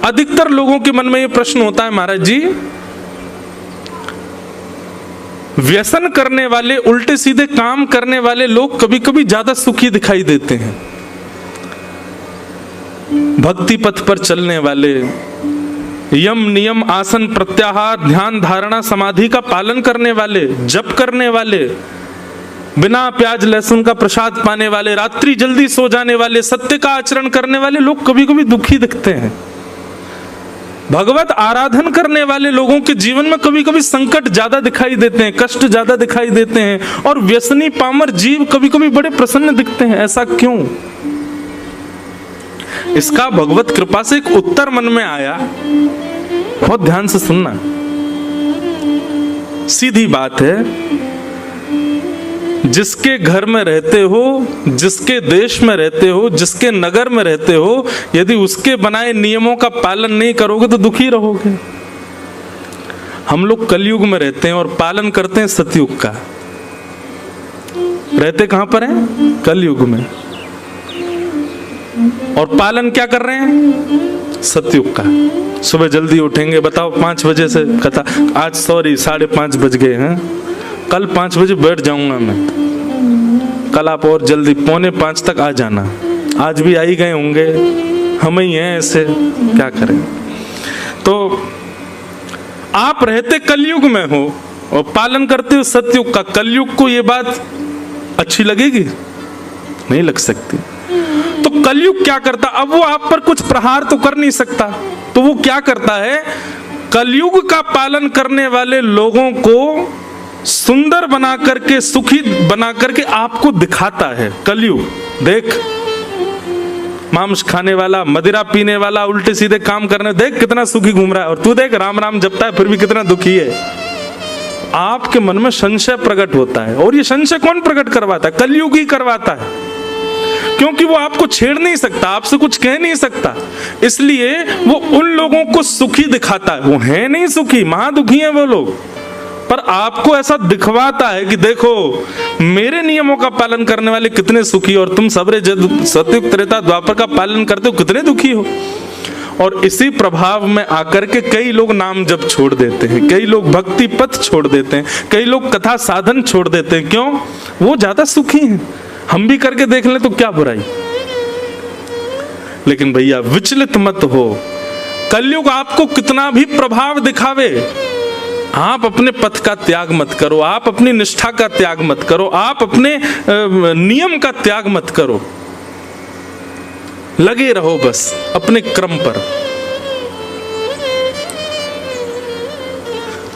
अधिकतर लोगों के मन में ये प्रश्न होता है, महाराज जी व्यसन करने वाले, उल्टे सीधे काम करने वाले लोग कभी कभी ज्यादा सुखी दिखाई देते हैं। भक्ति पथ पर चलने वाले, यम नियम आसन प्रत्याहार ध्यान धारणा समाधि का पालन करने वाले, जप करने वाले, बिना प्याज लहसुन का प्रसाद पाने वाले, रात्रि जल्दी सो जाने वाले, सत्य का आचरण करने वाले लोग कभी कभी दुखी दिखते हैं। भगवत आराधन करने वाले लोगों के जीवन में कभी कभी संकट ज्यादा दिखाई देते हैं, कष्ट ज्यादा दिखाई देते हैं, और व्यसनी पामर जीव कभी कभी बड़े प्रसन्न दिखते हैं। ऐसा क्यों? इसका भगवत कृपा से एक उत्तर मन में आया, बहुत ध्यान से सुनना। सीधी बात है, जिसके घर में रहते हो, जिसके देश में रहते हो, जिसके नगर में रहते हो, यदि उसके बनाए नियमों का पालन नहीं करोगे तो दुखी रहोगे। हम लोग कलयुग में रहते हैं और पालन करते हैं सतयुग का। रहते कहां पर हैं? कलयुग में। और पालन क्या कर रहे हैं? सतयुग का। सुबह जल्दी उठेंगे, बताओ 5 बजे से कथा, आज सॉरी 5:30 बज गए हैं, कल 5 बजे बैठ जाऊंगा मैं, कल आप और जल्दी 4:45 तक आ जाना। आज भी आ ही गए होंगे, हम ही हैं ऐसे, क्या करें। तो आप रहते कलयुग में हो और पालन करते हो सतयुग का। कलयुग को ये बात अच्छी लगेगी? नहीं लग सकती। तो कलयुग क्या करता? अब वो आप पर कुछ प्रहार तो कर नहीं सकता, तो वो क्या करता है? कलयुग का पालन करने वाले लोगों को सुंदर बना करके, सुखी बना करके आपको दिखाता है। कलयुग देख, मांस खाने वाला, मदिरा पीने वाला, उल्टे सीधे काम करने, देख कितना सुखी घूम रहा है, और तू देख राम राम जपता है फिर भी कितना दुखी है। आपके मन में संशय प्रकट होता है, और ये संशय कौन प्रकट करवाता है? कलयुग ही करवाता है, क्योंकि वो आपको छेड़ नहीं सकता, आपसे कुछ कह नहीं सकता, इसलिए वो उन लोगों को सुखी दिखाता है। वो है नहीं सुखी, महादुखी हैं वो लोग, पर आपको ऐसा दिखवाता है कि देखो मेरे नियमों का पालन करने वाले कितने सुखी, और तुम सबरे सतयुग त्रेता द्वापर का पालन करते हो कितने दुखी हो। और इसी प्रभाव में आकर के कई लोग नाम जप छोड़ देते हैं, कई लोग भक्ति पथ छोड़ देते हैं, कई लोग कथा साधन छोड़ देते हैं। क्यों? वो ज्यादा सुखी हैं। हम भी करके देख लें तो क्या बुराई। लेकिन भैया विचलित मत हो, कलयुग आपको कितना भी प्रभाव दिखावे, आप अपने पथ का त्याग मत करो, आप अपनी निष्ठा का त्याग मत करो, आप अपने नियम का त्याग मत करो। लगे रहो बस अपने क्रम पर।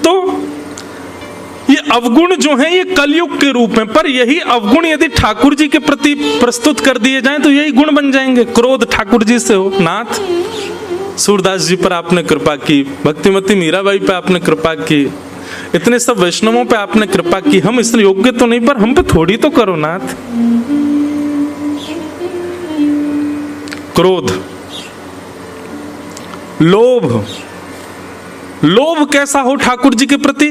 तो ये अवगुण जो हैं ये कलयुग के रूप में, पर यही अवगुण यदि ठाकुर जी के प्रति प्रस्तुत कर दिए जाएं तो यही गुण बन जाएंगे। क्रोध ठाकुर जी से हो, नाथ सूरदास जी पर आपने कृपा की, भक्तिमती मीराबाई पे आपने कृपा की, इतने सब वैष्णवों पे आपने कृपा की, हम इस योग्य तो नहीं पर हम पे थोड़ी तो करो नाथ। क्रोध, लोभ, लोभ कैसा हो ठाकुर जी के प्रति?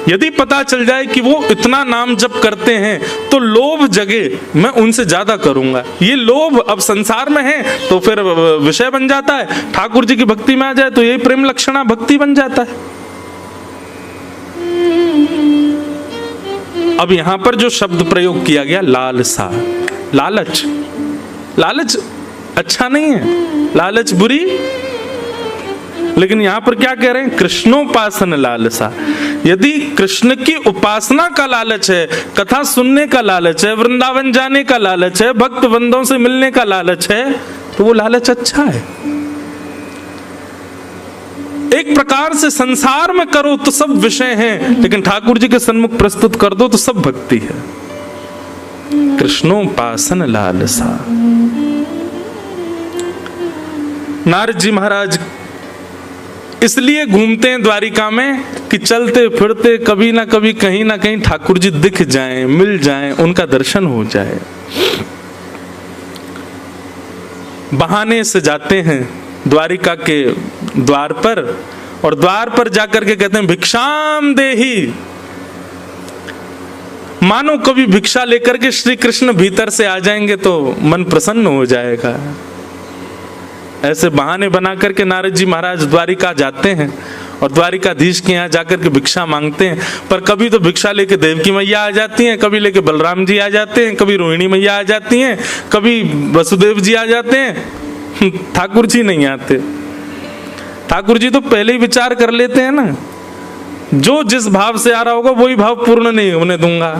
यदि पता चल जाए कि वो इतना नाम जप करते हैं तो लोभ जगे, मैं उनसे ज्यादा करूंगा, ये लोभ अब संसार में है तो फिर विषय बन जाता है। ठाकुर जी की भक्ति में आ जाए तो यही प्रेम लक्षणा भक्ति बन जाता है। अब यहां पर जो शब्द प्रयोग किया गया लालसा, लालच, लालच अच्छा नहीं है, लालच बुरी, लेकिन यहां पर क्या कह रहे हैं? कृष्णोपासन लालसा। यदि कृष्ण की उपासना का लालच है, कथा सुनने का लालच है, वृंदावन जाने का लालच है, भक्त बंदों से मिलने का लालच है, तो वो लालच अच्छा है। एक प्रकार से संसार में करो तो सब विषय हैं, लेकिन ठाकुर जी के सन्मुख प्रस्तुत कर दो तो सब भक्ति है। कृष्णोपासन लालसा। नारद जी महाराज इसलिए घूमते हैं द्वारिका में कि चलते फिरते कभी ना कभी कहीं ना कहीं ठाकुर जी दिख जाएं, मिल जाएं, उनका दर्शन हो जाए। बहाने से जाते हैं द्वारिका के द्वार पर, और द्वार पर जाकर के कहते हैं भिक्षाम देहि। मानो कभी भिक्षा लेकर के श्री कृष्ण भीतर से आ जाएंगे तो मन प्रसन्न हो जाएगा। ऐसे बहाने बना करके नारद जी महाराज द्वारिका जाते हैं और द्वारिकाधीश के यहाँ जाकर के भिक्षा मांगते हैं। पर कभी तो भिक्षा लेके देवकी मैया आ जाती हैं, कभी लेके बलराम जी आ जाते हैं, कभी रोहिणी मैया आ जाती हैं, कभी वसुदेव जी आ जाते हैं, ठाकुर जी नहीं आते। ठाकुर जी तो पहले ही विचार कर लेते हैं ना, जो जिस भाव से आ रहा होगा वही भाव पूर्ण नहीं होने दूंगा।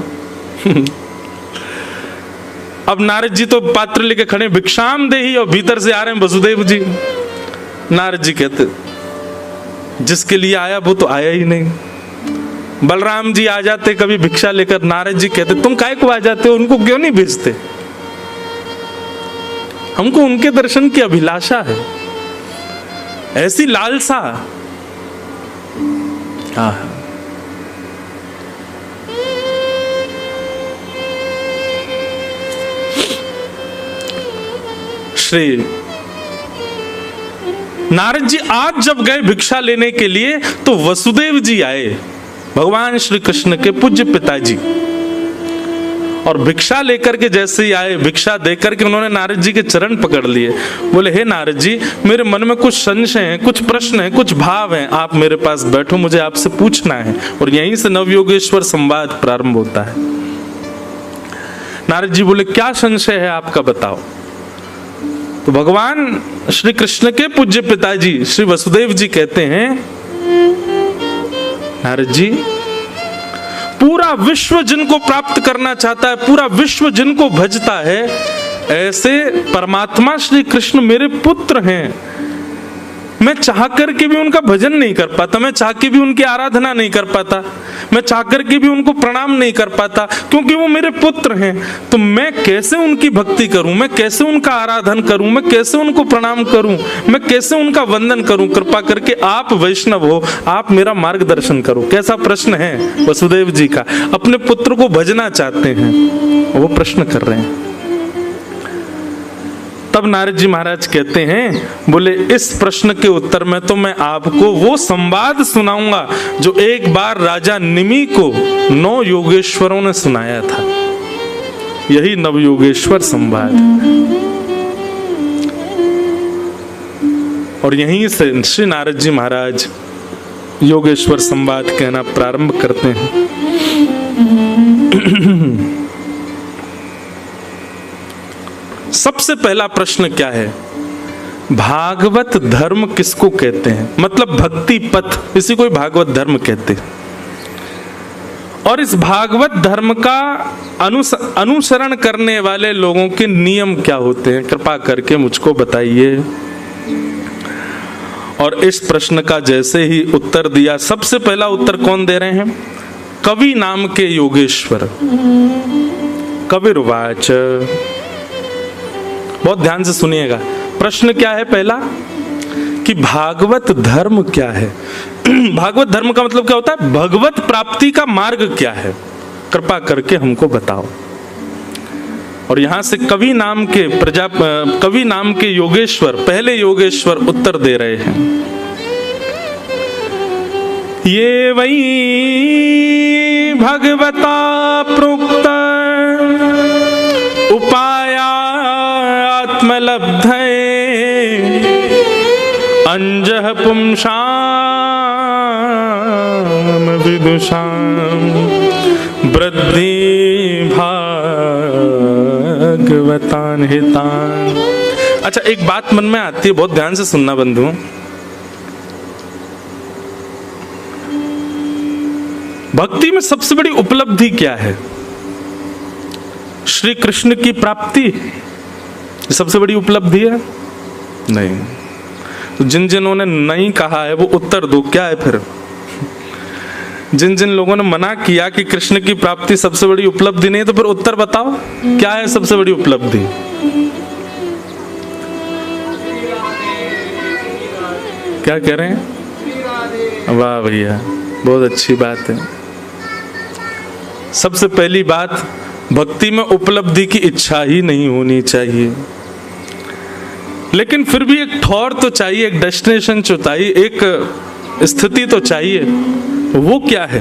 अब नारद जी तो पात्र लेके खड़े, भिक्षाम देही, और भीतर से आ रहे हैं वसुदेव जी। नारद जी कहते जिसके लिए आया वो तो आया ही नहीं। बलराम जी आ जाते कभी भिक्षा लेकर, नारद जी कहते तुम काहे को आ जाते हो, उनको क्यों नहीं भेजते, हमको उनके दर्शन की अभिलाषा है, ऐसी लालसा। श्री नारद जी आज जब गए भिक्षा लेने के लिए तो वसुदेव जी आए, भगवान श्री कृष्ण के पूज्य पिताजी, और भिक्षा लेकर के जैसे ही आए, भिक्षा देकर के उन्होंने नारद जी के चरण पकड़ लिए। बोले हे नारद जी, मेरे मन में कुछ संशय हैं, कुछ प्रश्न हैं, कुछ भाव हैं, आप मेरे पास बैठो, मुझे आपसे पूछना है। और यहीं से नवयोगेश्वर संवाद प्रारंभ होता है। नारद जी बोले क्या संशय है आपका, बताओ। तो भगवान श्री कृष्ण के पूज्य पिताजी श्री वसुदेव जी कहते हैं, नारद जी, पूरा विश्व जिनको प्राप्त करना चाहता है, पूरा विश्व जिनको भजता है, ऐसे परमात्मा श्री कृष्ण मेरे पुत्र हैं। मैं चाह करके भी उनका भजन नहीं कर पाता, मैं चाह के भी उनकी आराधना नहीं कर पाता, मैं चाह करके भी उनको प्रणाम नहीं कर पाता, क्योंकि वो मेरे पुत्र हैं। तो मैं कैसे उनकी भक्ति करूं, मैं कैसे उनका आराधन करूं, मैं कैसे उनको प्रणाम करूं, मैं कैसे उनका वंदन करूं। कृपा करके आप वैष्णव हो, आप मेरा मार्गदर्शन करो। कैसा प्रश्न है वसुदेव जी का, अपने पुत्र को भजना चाहते हैं, वो प्रश्न कर रहे हैं। तब नारद जी महाराज कहते हैं, बोले इस प्रश्न के उत्तर में तो मैं आपको वो संवाद सुनाऊंगा जो एक बार राजा निमि को 9 योगेश्वरों ने सुनाया था। यही नवयोगेश्वर संवाद। और यहीं से श्री नारद जी महाराज योगेश्वर संवाद कहना प्रारंभ करते हैं। सबसे पहला प्रश्न क्या है, भागवत धर्म किसको कहते हैं, मतलब भक्ति पथ, इसी को भागवत धर्म कहते हैं। और इस भागवत धर्म का अनुसरण करने वाले लोगों के नियम क्या होते हैं, कृपा करके मुझको बताइए। और इस प्रश्न का जैसे ही उत्तर दिया, सबसे पहला उत्तर कौन दे रहे हैं, कवि नाम के योगेश्वर। कविर्वाच, बहुत ध्यान से सुनिएगा। प्रश्न क्या है पहला, कि भागवत धर्म क्या है। भागवत धर्म का मतलब क्या होता है, भगवत प्राप्ति का मार्ग क्या है, कृपा करके हमको बताओ। और यहां से कवि नाम के योगेश्वर, पहले योगेश्वर उत्तर दे रहे हैं। ये वही भगवता प्रोक्त उपाया आत्मलब्धये अंजः पुंसाम विदुषाम वृद्धि भागवतान हितान। अच्छा, एक बात मन में आती है, बहुत ध्यान से सुनना बंधु। भक्ति में सबसे बड़ी उपलब्धि क्या है, श्री कृष्ण की प्राप्ति सबसे बड़ी उपलब्धि है? नहीं। तो जिन ने नहीं कहा है वो उत्तर दो, क्या है फिर? जिन लोगों ने मना किया कि कृष्ण की प्राप्ति सबसे बड़ी उपलब्धि नहीं है, तो फिर उत्तर बताओ क्या है सबसे बड़ी उपलब्धि? क्या कह रहे हैं? वाह भैया, बहुत अच्छी बात है। सबसे पहली बात, भक्ति में उपलब्धि की इच्छा ही नहीं होनी चाहिए, लेकिन फिर भी एक ठौर तो चाहिए, एक डेस्टिनेशन तो चाहिए, एक स्थिति तो चाहिए। वो क्या है?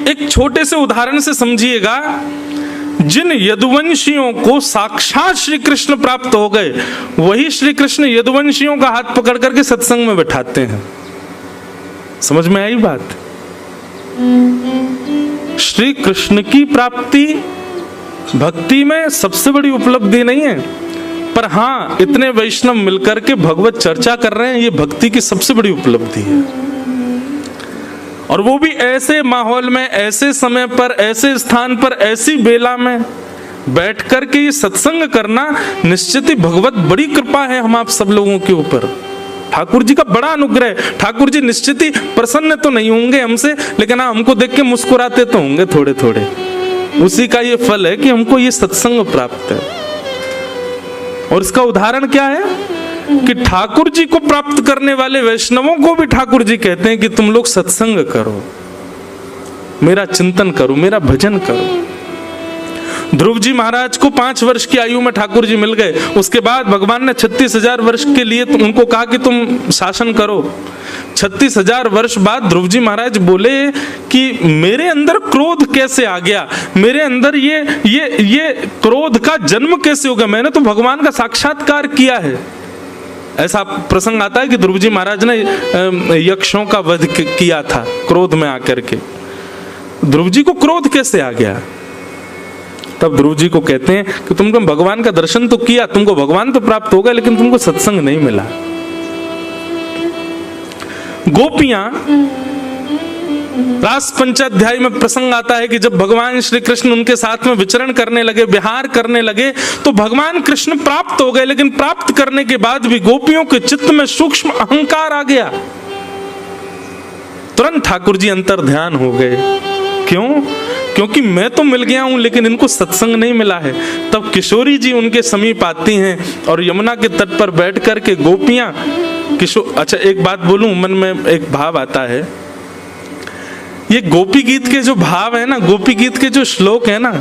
एक छोटे से उदाहरण से समझिएगा। जिन यदुवंशियों को साक्षात श्री कृष्ण प्राप्त हो गए, वही श्री कृष्ण यदुवंशियों का हाथ पकड़ करके सत्संग में बैठाते हैं। समझ में आई बात? श्री कृष्ण की प्राप्ति भक्ति में सबसे बड़ी उपलब्धि नहीं है, पर हाँ, इतने वैष्णव मिलकर के भगवत चर्चा कर रहे हैं, ये भक्ति की सबसे बड़ी उपलब्धि है। और वो भी ऐसे माहौल में, ऐसे समय पर, ऐसे स्थान पर, ऐसी बेला में बैठ करके ये सत्संग करना निश्चित ही भगवत बड़ी कृपा है हम आप सब लोगों के ऊपर। ठाकुर जी का बड़ा अनुग्रह। ठाकुर जी निश्चित ही प्रसन्न तो नहीं होंगे हमसे, लेकिन हाँ, हमको देख के मुस्कुराते तो होंगे थोड़े थोड़े। उसी का ये फल है कि हमको ये सत्संग प्राप्त है। और इसका उदाहरण क्या है कि ठाकुर जी को प्राप्त करने वाले वैष्णवों को भी ठाकुर जी कहते हैं कि तुम लोग सत्संग करो, मेरा चिंतन करो, मेरा भजन करो। ध्रुव जी महाराज को 5 वर्ष की आयु में ठाकुर जी मिल गए। उसके बाद भगवान ने 36,000 वर्ष के लिए उनको कहा कि तुम शासन करो। 36,000 वर्ष बाद ध्रुव जी महाराज बोले कि मेरे अंदर क्रोध कैसे आ गया, मेरे अंदर ये क्रोध का जन्म कैसे हो गया, मैंने तो भगवान का साक्षात्कार किया है। ऐसा प्रसंग आता है कि ध्रुव जी महाराज ने यक्षों का वध किया था क्रोध में आकर के। ध्रुव जी को क्रोध कैसे आ गया? तब ध्रुव जी को कहते हैं कि तुमको भगवान का दर्शन तो किया, तुमको भगवान तो प्राप्त हो गया, लेकिन तुमको सत्संग नहीं मिला। गोपियां, रास पंचाध्याय में प्रसंग आता है कि जब भगवान श्री कृष्ण उनके साथ में विचरण करने लगे, विहार करने लगे, तो भगवान कृष्ण प्राप्त हो गए, लेकिन प्राप्त करने के बाद भी गोपियों के चित्त में सूक्ष्म अहंकार आ गया। तुरंत ठाकुर जी अंतर ध्यान हो गए। क्यों? क्योंकि मैं तो मिल गया हूं, लेकिन इनको सत्संग नहीं मिला है। तब किशोरी जी उनके समीप आती हैं और यमुना के तट पर बैठ करके गोपियां अच्छा, एक बात बोलूं, मन में एक भाव आता है। ये गोपी गीत के जो भाव है ना, गोपी गीत के जो श्लोक है ना,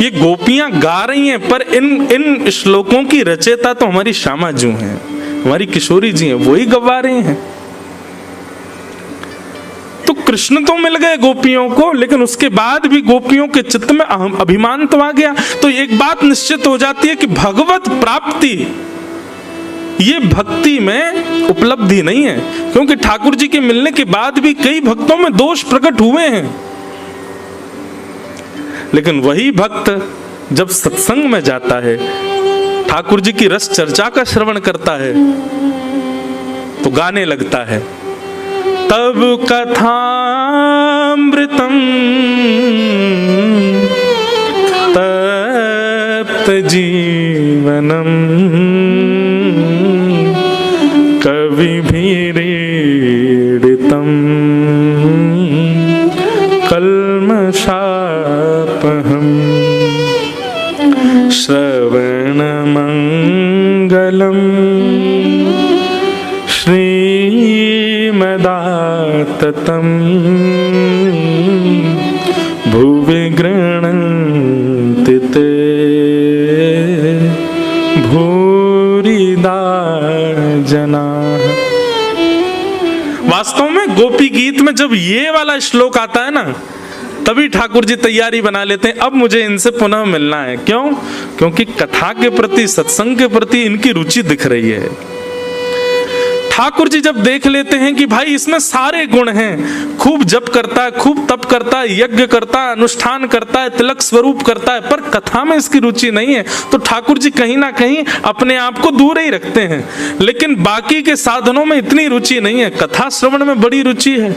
ये गोपियां गा रही हैं, पर इन श्लोकों की रचयिता तो हमारी श्यामा जी हैं, हमारी किशोरी जी हैं, वही गवा रही हैं। तो कृष्ण तो मिल गए गोपियों को, लेकिन उसके बाद भी गोपियों के चित्त में अभिमान तो आ गया। तो एक बात निश्चित हो जाती है कि भगवत प्राप्ति ये भक्ति में उपलब्धि नहीं है, क्योंकि ठाकुर जी के मिलने के बाद भी कई भक्तों में दोष प्रकट हुए हैं। लेकिन वही भक्त जब सत्संग में जाता है, ठाकुर जी की रस चर्चा का श्रवण करता है, तो गाने लगता है, तब कथामृतम तप्त जीवनम कविभिरीडितम कल्मषापहम श्रवणमंगलम श्रीमदाततं भुवि गृह्णन्ति ते भूरिदा जनाः। वास्तव में गोपी गीत में जब ये वाला श्लोक आता है ना, तभी ठाकुर जी तैयारी बना लेते हैं, अब मुझे इनसे पुनः मिलना है। क्यों? क्योंकि कथा के प्रति, सत्संग के प्रति इनकी रुचि दिख रही है। ठाकुर जी जब देख लेते हैं कि भाई इसमें सारे गुण हैं, खूब जप करता है, खूब तप करता है, यज्ञ करता है, अनुष्ठान करता है, तिलक स्वरूप करता है, पर कथा में इसकी रुचि नहीं है, तो ठाकुर जी कहीं ना कहीं अपने आप को दूर ही रखते हैं। लेकिन बाकी के साधनों में इतनी रुचि नहीं है, कथा श्रवण में बड़ी रुचि है,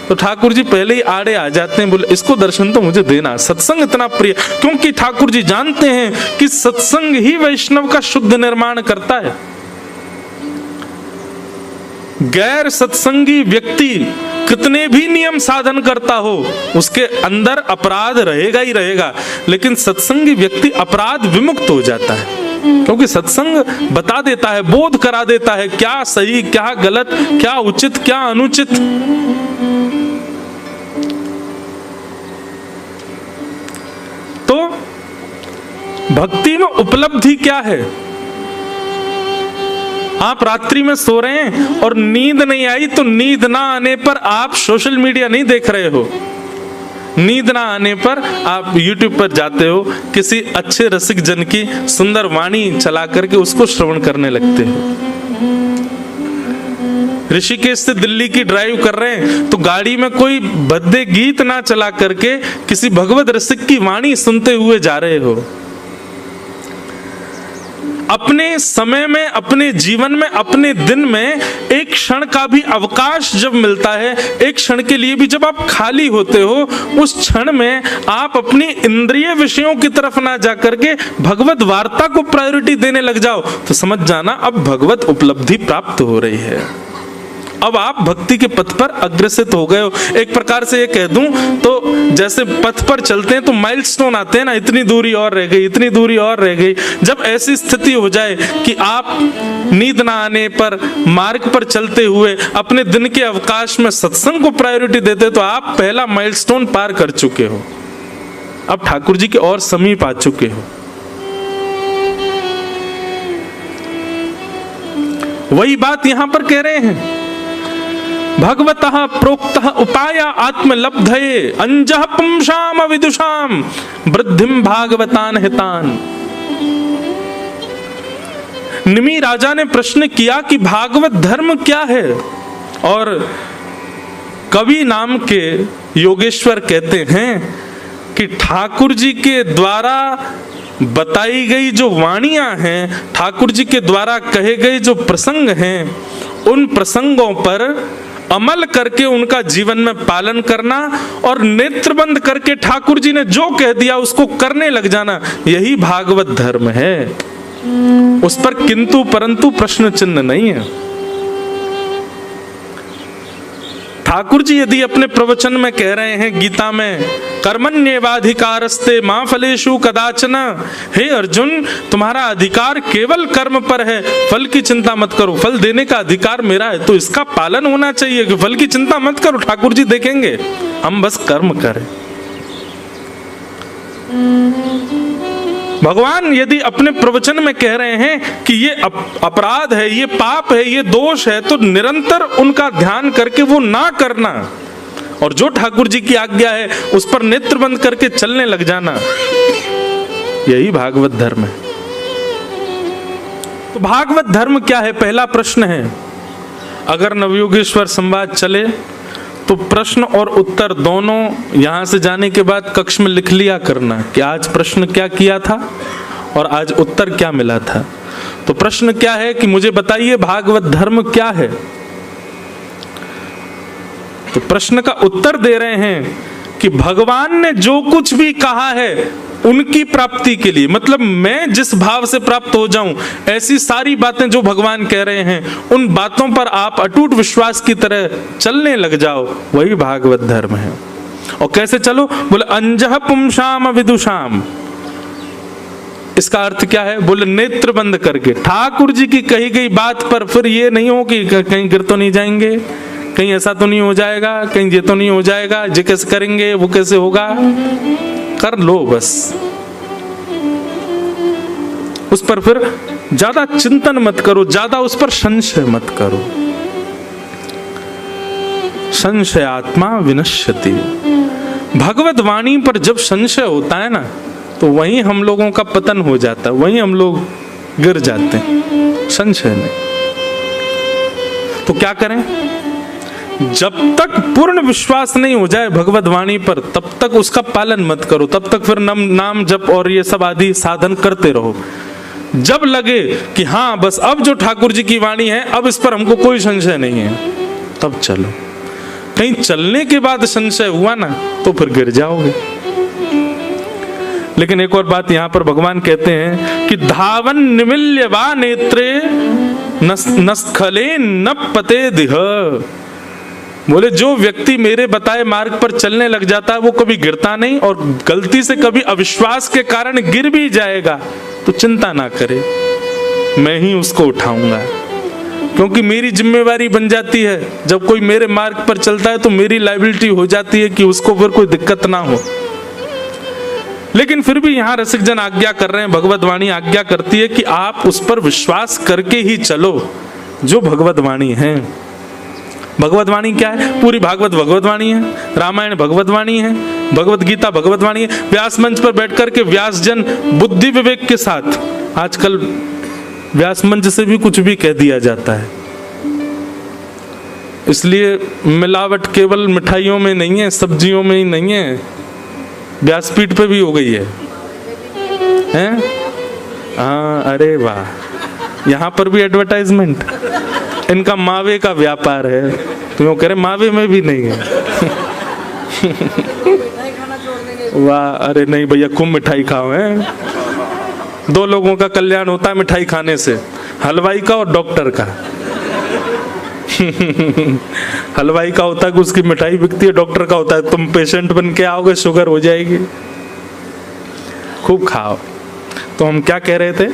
तो ठाकुर जी पहले ही आड़े आ जाते हैं, बोले इसको दर्शन तो मुझे देना। सत्संग इतना प्रिय, क्योंकि ठाकुर जी जानते हैं कि सत्संग ही वैष्णव का शुद्ध निर्माण करता है। गैर सत्संगी व्यक्ति कितने भी नियम साधन करता हो, उसके अंदर अपराध रहेगा ही रहेगा, लेकिन सत्संगी व्यक्ति अपराध विमुक्त हो जाता है, क्योंकि सत्संग बता देता है, बोध करा देता है क्या सही, क्या गलत, क्या उचित, क्या अनुचित। तो भक्ति में उपलब्धि क्या है? आप रात्रि में सो रहे हैं और नींद नहीं आई, तो नींद ना आने पर आप सोशल मीडिया नहीं देख रहे हो, नींद ना आने पर आप YouTube पर जाते हो, किसी अच्छे रसिक जन की सुंदर वाणी चला करके उसको श्रवण करने लगते हो। ऋषिकेश से दिल्ली की ड्राइव कर रहे हैं तो गाड़ी में कोई भद्दे गीत ना चला करके किसी भगवत रसिक की वाणी सुनते हुए जा रहे हो। अपने समय में, अपने जीवन में, अपने दिन में एक क्षण का भी अवकाश जब मिलता है, एक क्षण के लिए भी जब आप खाली होते हो, उस क्षण में आप अपनी इंद्रिय विषयों की तरफ ना जाकर के भगवत वार्ता को प्रायोरिटी देने लग जाओ तो समझ जाना अब भगवत उपलब्धि प्राप्त हो रही है। अब आप भक्ति के पथ पर अग्रसित हो गए हो। एक प्रकार से ये कह दूं तो जैसे पथ पर चलते हैं तो माइलस्टोन आते हैं ना, इतनी दूरी और रह गई, इतनी दूरी और रह गई। जब ऐसी स्थिति हो जाए कि आप नींद ना आने पर मार्ग पर चलते हुए अपने दिन के अवकाश में सत्संग को प्रायोरिटी देते तो आप पहला माइलस्टोन पार कर चुके हो, अब ठाकुर जी के और समीप आ चुके हो। वही बात यहां पर कह रहे हैं, भगवतः प्रोक्तः उपाय आत्मलब्धये अंजः पुंसाम विदुषाम वृद्धिम भागवतान हितान। निमि राजा ने प्रश्न किया कि भागवत धर्म क्या है, और कवि नाम के योगेश्वर कहते हैं कि ठाकुर जी के द्वारा बताई गई जो वाणियां हैं, ठाकुर जी के द्वारा कहे गए जो प्रसंग हैं, उन प्रसंगों पर अमल करके उनका जीवन में पालन करना और नेत्र बंद करके ठाकुर जी ने जो कह दिया उसको करने लग जाना, यही भागवत धर्म है। उस पर किंतु परंतु प्रश्न चिन्ह नहीं है। ठाकुर जी यदि अपने प्रवचन में कह रहे हैं गीता में, कर्मण्येवाधिकारस्ते मा फलेषु कदाचन, हे अर्जुन तुम्हारा अधिकार केवल कर्म पर है, फल की चिंता मत करो। फल देने का अधिकार मेरा है तो इसका पालन होना चाहिए कि फल की चिंता मत करो, ठाकुर जी देखेंगे, हम बस कर्म करें। भगवान यदि अपने प्रवचन में कह रहे हैं कि ये अपराध है, ये पाप है, ये दोष है, तो निरंतर उनका ध्यान करके वो ना करना और जो ठाकुर जी की आज्ञा है उस पर नेत्र बंद करके चलने लग जाना, यही भागवत धर्म है। तो भागवत धर्म क्या है, पहला प्रश्न है। अगर नवयोगेश्वर संवाद चले तो प्रश्न और उत्तर दोनों यहां से जाने के बाद कक्ष में लिख लिया करना कि आज प्रश्न क्या किया था और आज उत्तर क्या मिला था। तो प्रश्न क्या है कि मुझे बताइए भागवत धर्म क्या है। तो प्रश्न का उत्तर दे रहे हैं कि भगवान ने जो कुछ भी कहा है उनकी प्राप्ति के लिए, मतलब मैं जिस भाव से प्राप्त हो जाऊं, ऐसी सारी बातें जो भगवान कह रहे हैं उन बातों पर आप अटूट विश्वास की तरह चलने लग जाओ, वही भागवत धर्म है। और कैसे चलो, बोले अंजः पुंसाम विदुषाम। इसका अर्थ क्या है, बोले नेत्र बंद करके ठाकुर जी की कही गई बात पर फिर ये नहीं हो कि कहीं गिर तो नहीं जाएंगे, कहीं ऐसा तो नहीं हो जाएगा, कहीं ये तो नहीं हो जाएगा, ये कैसे करेंगे, वो कैसे होगा, कर लो बस। उस पर फिर ज्यादा चिंतन मत करो, ज्यादा उस पर संशय मत करो। संशय आत्मा विनश्यति। भगवत वाणी पर जब संशय होता है ना तो वहीं हम लोगों का पतन हो जाता है, वहीं हम लोग गिर जाते हैं, संशय में। तो क्या करें, जब तक पूर्ण विश्वास नहीं हो जाए भगवत वाणी पर तब तक उसका पालन मत करो, तब तक फिर नाम जप और ये सब आदि साधन करते रहो। जब लगे कि हाँ बस अब जो ठाकुर जी की वाणी है अब इस पर हमको कोई संशय नहीं है, तब चलो। कहीं चलने के बाद संशय हुआ ना तो फिर गिर जाओगे। लेकिन एक और बात यहां पर भगवान कहते हैं कि धावन निमिल्य वा नेत्रे नस्खले न पते दिह। बोले जो व्यक्ति मेरे बताए मार्ग पर चलने लग जाता है वो कभी गिरता नहीं, और गलती से कभी अविश्वास के कारण गिर भी जाएगा तो चिंता ना करे, मैं ही उसको उठाऊंगा, क्योंकि मेरी जिम्मेवारी बन जाती है। जब कोई मेरे मार्ग पर चलता है तो मेरी लायबिलिटी हो जाती है कि उसको फिर कोई दिक्कत ना हो। लेकिन फिर भी यहाँ रसिक जन आज्ञा कर रहे हैं, भगवत वाणी आज्ञा करती है कि आप उस पर विश्वास करके ही चलो जो भगवत वाणी है। भगवत वाणी क्या है, पूरी भागवत भगवत वाणी है, रामायण भगवत वाणी है, भगवत गीता भगवत वाणी है। व्यास मंच पर बैठ करके व्यास जन बुद्धि विवेक के साथ, आजकल व्यास मंच से भी कुछ भी कह दिया जाता है, इसलिए मिलावट केवल मिठाइयों में नहीं है, सब्जियों में ही नहीं है, व्यासपीठ पे भी हो गई है, हैं? हाँ, अरे वाह, यहाँ पर भी एडवर्टाइजमेंट, इनका मावे का व्यापार है, तो यूँ कह रहे मावे में भी नहीं है। वाह, अरे नहीं भैया, खूब मिठाई खाओ, हैं? 2 लोगों का कल्याण होता है मिठाई खाने से, हलवाई का और डॉक्टर का। हलवाई का होता है कि उसकी मिठाई बिकती है, डॉक्टर का होता है तुम पेशेंट बन के आओगे, शुगर हो जाएगी। खूब खाओ। तो हम क्या कह रहे थे,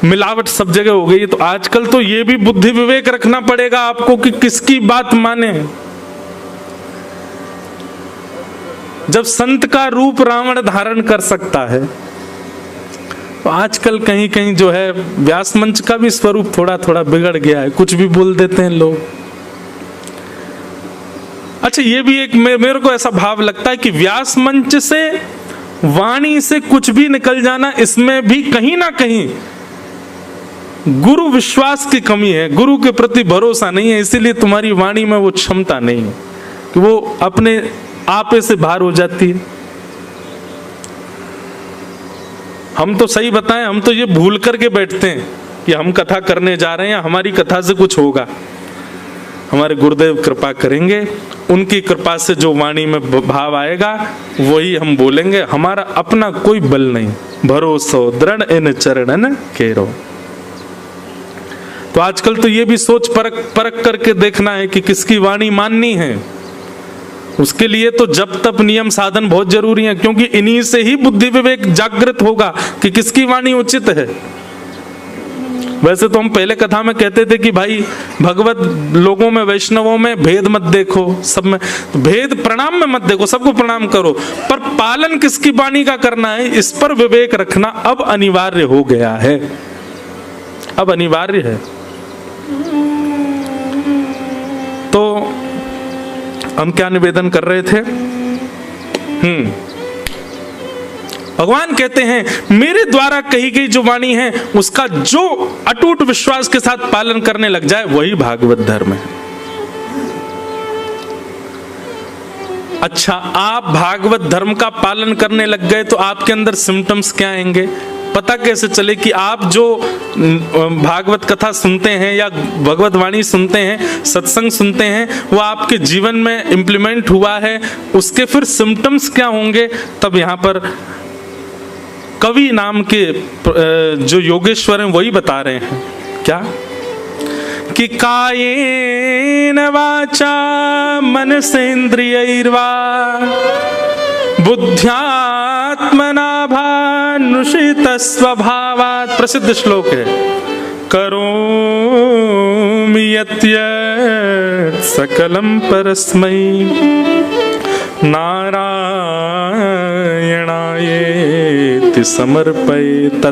मिलावट सब जगह हो गई है, तो आजकल तो ये भी बुद्धि विवेक रखना पड़ेगा आपको कि किसकी बात माने। जब संत का रूप रावण धारण कर सकता है, तो आजकल कहीं कहीं जो है व्यास मंच का भी स्वरूप थोड़ा थोड़ा बिगड़ गया है, कुछ भी बोल देते हैं लोग। अच्छा, ये भी एक मेरे को ऐसा भाव लगता है कि व्यास मंच से, वाणी से कुछ भी निकल जाना, इसमें भी कहीं ना कहीं गुरु विश्वास की कमी है, गुरु के प्रति भरोसा नहीं है, इसीलिए तुम्हारी वाणी में वो क्षमता नहीं है कि वो अपने आपे से बाहर हो जाती है। हम तो सही बताएं, हम तो ये भूल करके बैठते हैं कि हम कथा करने जा रहे हैं, हमारी कथा से कुछ होगा, हमारे गुरुदेव कृपा करेंगे, उनकी कृपा से जो वाणी में भाव आएगा वही हम बोलेंगे, हमारा अपना कोई बल नहीं, भरोसो दृढ़ इन चरणन केरो। तो आजकल तो ये भी सोच परख करके देखना है कि किसकी वाणी माननी है। उसके लिए तो जप तप नियम साधन बहुत जरूरी है, क्योंकि इन्हीं से ही बुद्धि विवेक जागृत होगा कि किसकी वाणी उचित है। वैसे तो हम पहले कथा में कहते थे कि भाई भगवत लोगों में, वैष्णवों में भेद मत देखो, सब में भेद, प्रणाम में मत देखो, सबको प्रणाम करो, पर पालन किसकी वाणी का करना है, इस पर विवेक रखना अब अनिवार्य हो गया है, अब अनिवार्य है। तो हम क्या निवेदन कर रहे थे, भगवान कहते हैं मेरे द्वारा कही गई जो वाणी है उसका जो अटूट विश्वास के साथ पालन करने लग जाए वही भागवत धर्म है। अच्छा, आप भागवत धर्म का पालन करने लग गए तो आपके अंदर सिम्टम्स क्या आएंगे, पता कैसे चले कि आप जो भागवत कथा सुनते हैं या भगवत वाणी सुनते हैं, सत्संग सुनते हैं, वो आपके जीवन में इंप्लीमेंट हुआ है, उसके फिर सिम्टम्स क्या होंगे। तब यहाँ पर कवि नाम के जो योगेश्वर हैं वही बता रहे हैं क्या, कि कायेन वाचा मनसेन्द्रियैर्वा बुद्ध्यात्मना भानुषित स्वभावात्, प्रसिद्ध श्लोक है, करोमि यत् सकलम परस्मै नारायणायेति समर्पयेत्।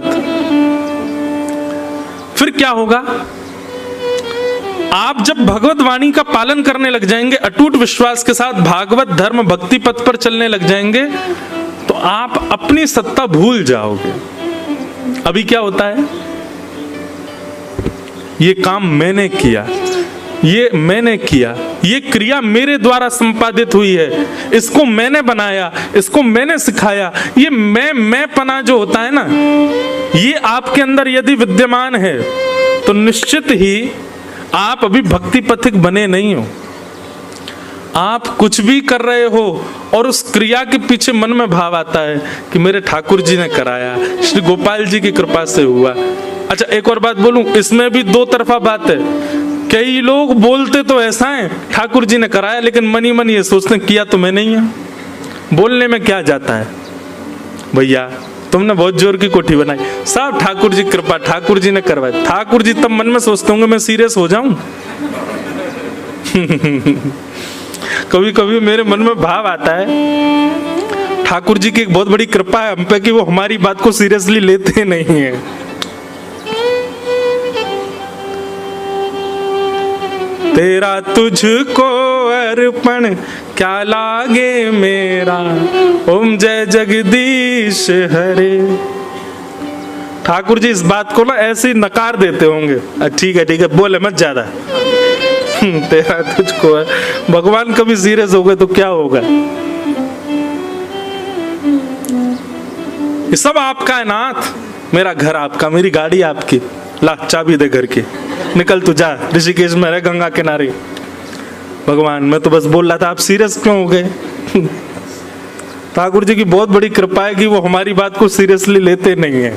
फिर क्या होगा, आप जब भगवत वाणी का पालन करने लग जाएंगे, अटूट विश्वास के साथ भागवत धर्म भक्ति पथ पर चलने लग जाएंगे, तो आप अपनी सत्ता भूल जाओगे। अभी क्या होता है, ये काम मैंने किया, ये मैंने किया, ये क्रिया मेरे द्वारा संपादित हुई है, इसको मैंने बनाया, इसको मैंने सिखाया, ये मैं पना जो होता है ना, ये आपके अंदर यदि विद्यमान है तो निश्चित ही आप अभी भक्ति पथिक बने नहीं हो। आप कुछ भी कर रहे हो और उस क्रिया के पीछे मन में भाव आता है कि मेरे ठाकुर जी ने कराया, श्री गोपाल जी की कृपा से हुआ। अच्छा, एक और बात बोलूं, इसमें भी दो तरफा बात है। कई लोग बोलते तो ऐसा है ठाकुर जी ने कराया, लेकिन मनी मन ये सोचते किया तो मैं नहीं है। बोलने में क्या जाता है भैया, तुमने बहुत जोर की कोठी बनाई, सब ठाकुर जी कृपा, ठाकुर जी ने करवाया। ठाकुर जी तब मन में सोचते होंगे मैं सीरियस हो जाऊं। कभी कभी मेरे मन में भाव आता है ठाकुर जी की एक बहुत बड़ी कृपा है हम पे कि वो हमारी बात को सीरियसली लेते नहीं है। तो तेरा तुझको अर्पण क्या लागे मेरा, ओम जय जगदीश हरे। ठाकुर जी इस बात को ना ऐसे ही नकार देते होंगे, ठीक है बोले मत ज्यादा। तेरा तुझको है, भगवान कभी सीरियस हो गए तो क्या होगा। ये सब आपका है नाथ, मेरा घर आपका, मेरी गाड़ी आपकी, ला चाबी दे घर की, निकल तू जा ऋषिकेश में रह गंगा किनारे। भगवान मैं तो बस बोल रहा था, आप सीरियस क्यों हो गए। ठाकुर जी की बहुत बड़ी कृपा है कि वो हमारी बात को सीरियसली लेते नहीं है।